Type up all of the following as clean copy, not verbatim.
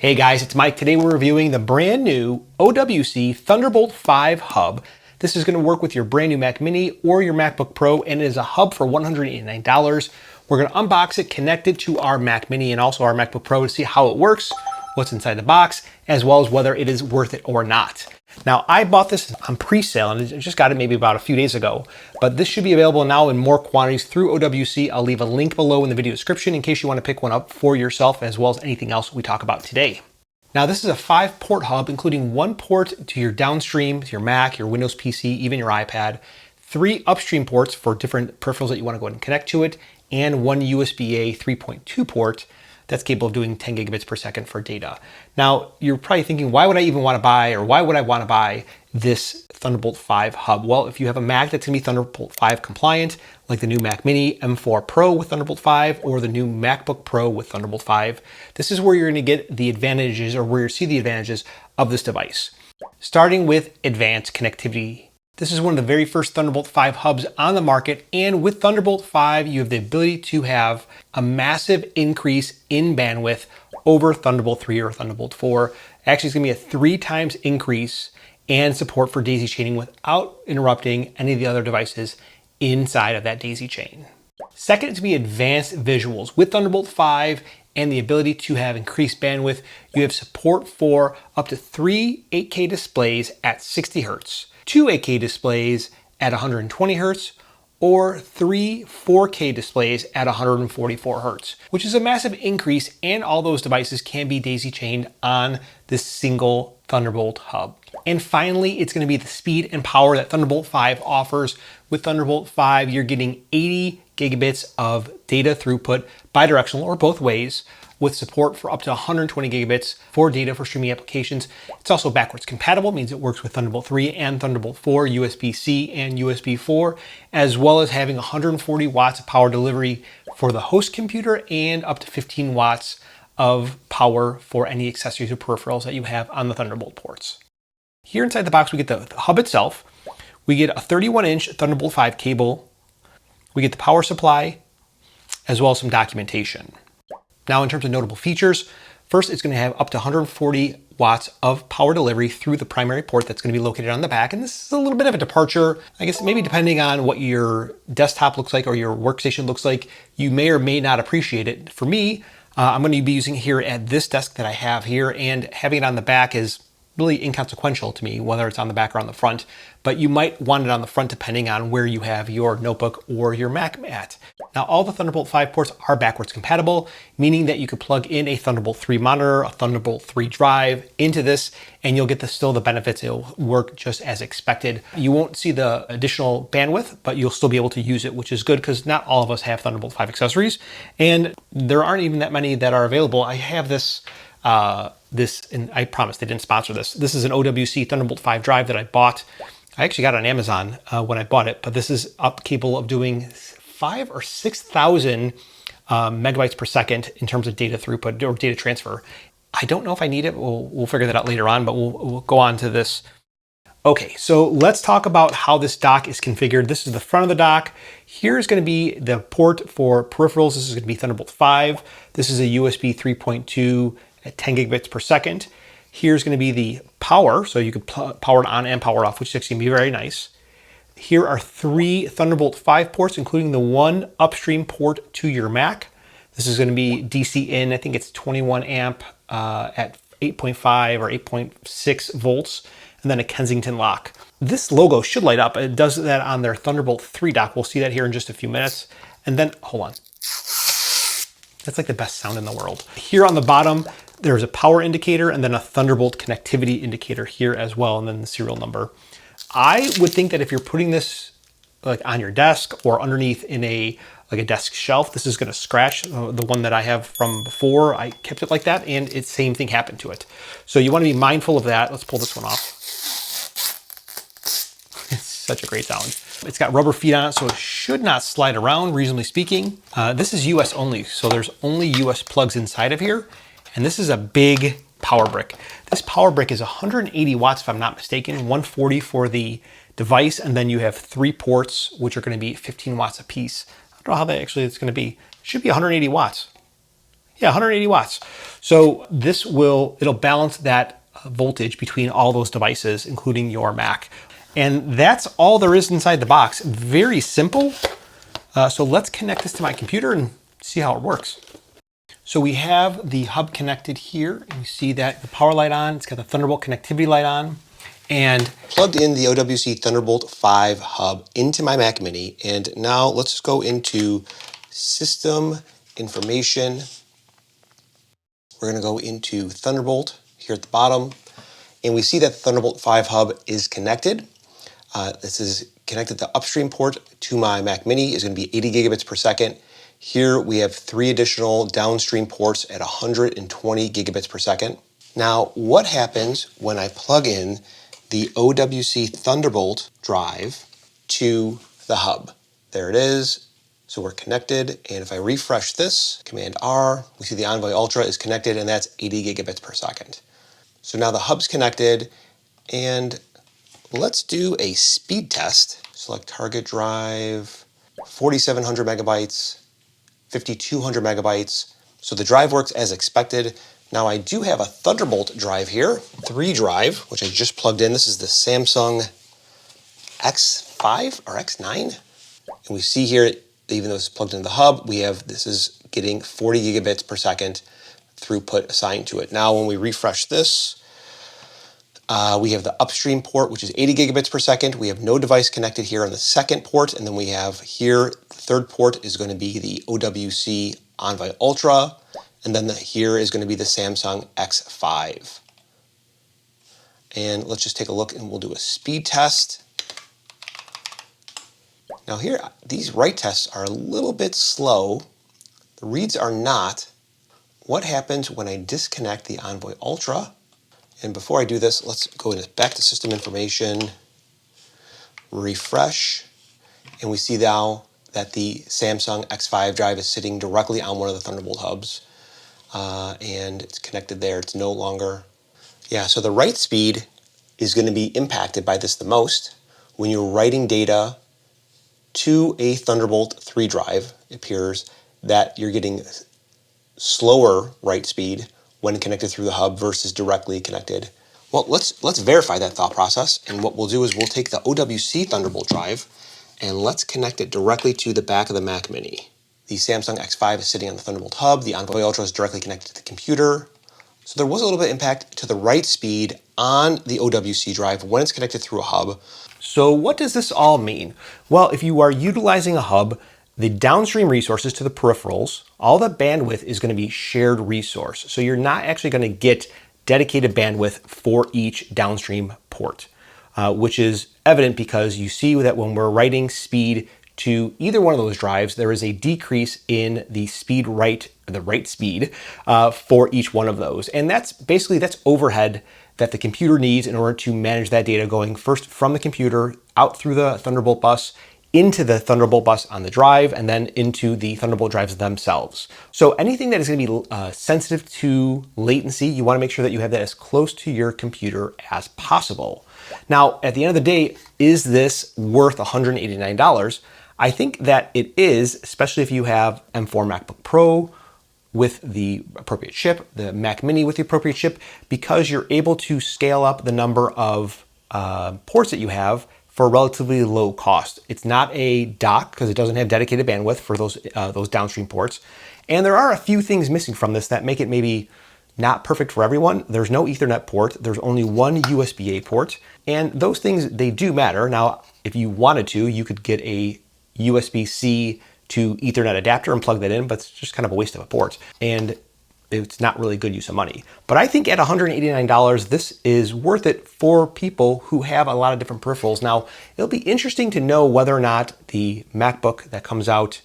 Hey guys, it's Mike. Today we're reviewing the brand new OWC Thunderbolt 5 hub. This is going to work with your brand new Mac Mini or your MacBook Pro, and it is a hub for $189. We're going to unbox it, connect it to our Mac Mini and also our MacBook Pro to see how it works, what's inside the box, as well as whether it is worth it or not. Now, I bought this on pre-sale and I just got it maybe about a few days ago, but this should be available now in more quantities through OWC. I'll leave a link below in the video description in case you want to pick one up for yourself, as well as anything else we talk about today. Now, this is a 5-port hub, including 1 port to your downstream, to your Mac, your Windows PC, even your iPad, 3 upstream ports for different peripherals that you want to go ahead and connect to it, and 1 USB-A 3.2 port that's capable of doing 10 gigabits per second for data. Now, you're probably thinking, why would I even want to buy, or why would I want to buy this Thunderbolt 5 hub? Well, if you have a Mac that's going to be Thunderbolt 5 compliant, like the new Mac Mini M4 Pro with Thunderbolt 5 or the new MacBook Pro with Thunderbolt 5, this is where you're going to get the advantages, or where you see the advantages of this device. Starting with advanced connectivity. This is one of the very first Thunderbolt 5 hubs on the market, and with Thunderbolt 5, you have the ability to have a massive increase in bandwidth over Thunderbolt 3 or Thunderbolt 4. Actually, it's going to be a 3 times increase and support for daisy chaining without interrupting any of the other devices inside of that daisy chain. Second, to be advanced visuals. With Thunderbolt 5 and the ability to have increased bandwidth, you have support for up to 3 8K displays at 60 Hertz, 2 8K displays at 120 Hertz, or 3 4K displays at 144 Hertz, which is a massive increase, and all those devices can be daisy chained on this single Thunderbolt hub. And finally, it's going to be the speed and power that Thunderbolt 5 offers. With Thunderbolt 5, you're getting 80 gigabits of data throughput, bidirectional or both ways, with support for up to 120 gigabits for data for streaming applications. It's also backwards compatible, means it works with Thunderbolt 3 and Thunderbolt 4, USB-C and USB 4, as well as having 140 watts of power delivery for the host computer and up to 15 watts of power for any accessories or peripherals that you have on the Thunderbolt ports. Here inside the box, we get the hub itself. We get a 31-inch Thunderbolt 5 cable. We get the power supply, as well as some documentation. Now, in terms of notable features, first, it's going to have up to 140 watts of power delivery through the primary port that's going to be located on the back. And this is a little bit of a departure, I guess, maybe depending on what your desktop looks like or your workstation looks like, you may or may not appreciate it. For me, I'm going to be using it here at this desk that I have here, and having it on the back is really inconsequential to me, whether it's on the back or on the front, but you might want it on the front depending on where you have your notebook or your Mac at. Now, all the Thunderbolt 5 ports are backwards compatible, meaning that you could plug in a Thunderbolt 3 monitor, a Thunderbolt 3 drive into this, and you'll get still the benefits. It'll work just as expected. You won't see the additional bandwidth, but you'll still be able to use it, which is good because not all of us have Thunderbolt 5 accessories, and there aren't even that many that are available. I have this, and I promise they didn't sponsor this. This is an OWC Thunderbolt 5 drive that I bought. I actually got it on Amazon when I bought it, but this is capable of doing 5,000 or 6,000 megabytes per second in terms of data throughput or data transfer. I don't know if I need it. We'll figure that out later on, but we'll go on to this. Okay, so let's talk about how this dock is configured. This is the front of the dock. Here's going to be the port for peripherals. This is going to be Thunderbolt 5. This is a USB 3.2 at 10 gigabits per second. Here's going to be the power, so you could power it on and power off, which is actually going to be very nice. Here are 3 Thunderbolt 5 ports, including the 1 upstream port to your Mac. This is going to be DC in, I think it's 21 amp at 8.5 or 8.6 volts, and then a Kensington lock. This logo should light up. It does that on their Thunderbolt 3 dock. We'll see that here in just a few minutes. And then, hold on. That's like the best sound in the world. Here on the bottom, there's a power indicator and then a Thunderbolt connectivity indicator here as well, and then the serial number. I would think that if you're putting this like on your desk or underneath in a desk shelf, this is going to scratch. The one that I have from before, I kept it like that, and it's same thing happened to it. So you want to be mindful of that. Let's pull this one off. It's such a great sound. It's got rubber feet on it, so it should not slide around, reasonably speaking. This is US only, so there's only US plugs inside of here. And this is a big power brick. This power brick is 180 watts, if I'm not mistaken, 140 for the device, and then you have 3 ports, which are going to be 15 watts a piece. I don't know how that actually is going to be. It should be 180 watts. Yeah, 180 watts. So it'll balance that voltage between all those devices, including your Mac. And that's all there is inside the box. Very simple. So let's connect this to my computer and see how it works. So we have the hub connected here, and you see that the power light on, it's got the Thunderbolt connectivity light on, and plugged in the OWC Thunderbolt 5 hub into my Mac Mini. And now let's go into System Information. We're going to go into Thunderbolt here at the bottom, and we see that the Thunderbolt 5 hub is connected. This is connected the upstream port to my Mac Mini is going to be 80 gigabits per second. Here we have 3 additional downstream ports at 120 gigabits per second. Now, what happens when I plug in the OWC Thunderbolt drive to the hub? There it is. So we're connected, and if I refresh this, Command R, we see the Envoy Ultra is connected, and that's 80 gigabits per second. So now the hub's connected, and let's do a speed test. Select target drive, 4,700 megabytes, 5,200 megabytes. So the drive works as expected. Now I do have a Thunderbolt drive here, 3 drive, which I just plugged in. This is the Samsung X5 or X9. And we see here, even though it's plugged into the hub, this is getting 40 gigabits per second throughput assigned to it. Now when we refresh this, we have the upstream port, which is 80 gigabits per second. We have no device connected here on the second port. And then we have here, the third port is going to be the OWC Envoy Ultra. And then here is going to be the Samsung X5. And let's just take a look, and we'll do a speed test. Now here, these write tests are a little bit slow. The reads are not. What happens when I disconnect the Envoy Ultra? And before I do this, let's go back to System Information, refresh, and we see now that the Samsung X5 drive is sitting directly on one of the Thunderbolt hubs, and it's connected there. It's no longer. Yeah, so the write speed is going to be impacted by this the most. When you're writing data to a Thunderbolt 3 drive, it appears that you're getting slower write speed when connected through the hub versus directly connected. Well, let's verify that thought process. And what we'll do is we'll take the OWC Thunderbolt drive and let's connect it directly to the back of the Mac Mini. The Samsung X5 is sitting on the Thunderbolt hub. The Envoy Ultra is directly connected to the computer. So there was a little bit of impact to the write speed on the OWC drive when it's connected through a hub. So what does this all mean? Well, if you are utilizing a hub, the downstream resources to the peripherals, all the bandwidth is going to be shared resource. So you're not actually going to get dedicated bandwidth for each downstream port, which is evident because you see that when we're writing speed to either one of those drives, there is a decrease in the write speed for each one of those. And that's overhead that the computer needs in order to manage that data going first from the computer out through the Thunderbolt bus into the Thunderbolt bus on the drive, and then into the Thunderbolt drives themselves. So anything that is going to be sensitive to latency, you want to make sure that you have that as close to your computer as possible. Now, at the end of the day, is this worth $189? I think that it is, especially if you have M4 MacBook Pro with the appropriate chip, the Mac Mini with the appropriate chip, because you're able to scale up the number of ports that you have for a relatively low cost. It's not a dock because it doesn't have dedicated bandwidth for those downstream ports. And there are a few things missing from this that make it maybe not perfect for everyone. There's no Ethernet port. There's only one USB-A port. And those things, they do matter. Now, if you wanted to, you could get a USB-C to Ethernet adapter and plug that in, but it's just kind of a waste of a port. And it's not really good use of money. But I think at $189, this is worth it for people who have a lot of different peripherals. Now, it'll be interesting to know whether or not the MacBook that comes out,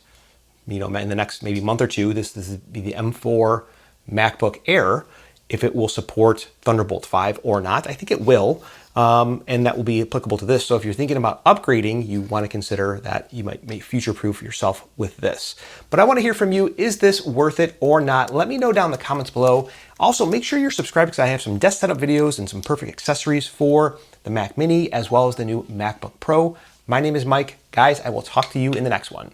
in the next maybe month or two, this is the M4 MacBook Air, if it will support Thunderbolt 5 or not. I think it will, and that will be applicable to this. So if you're thinking about upgrading, you want to consider that you might future-proof yourself with this. But I want to hear from you. Is this worth it or not? Let me know down in the comments below. Also, make sure you're subscribed because I have some desk setup videos and some perfect accessories for the Mac Mini as well as the new MacBook Pro. My name is Mike. Guys, I will talk to you in the next one.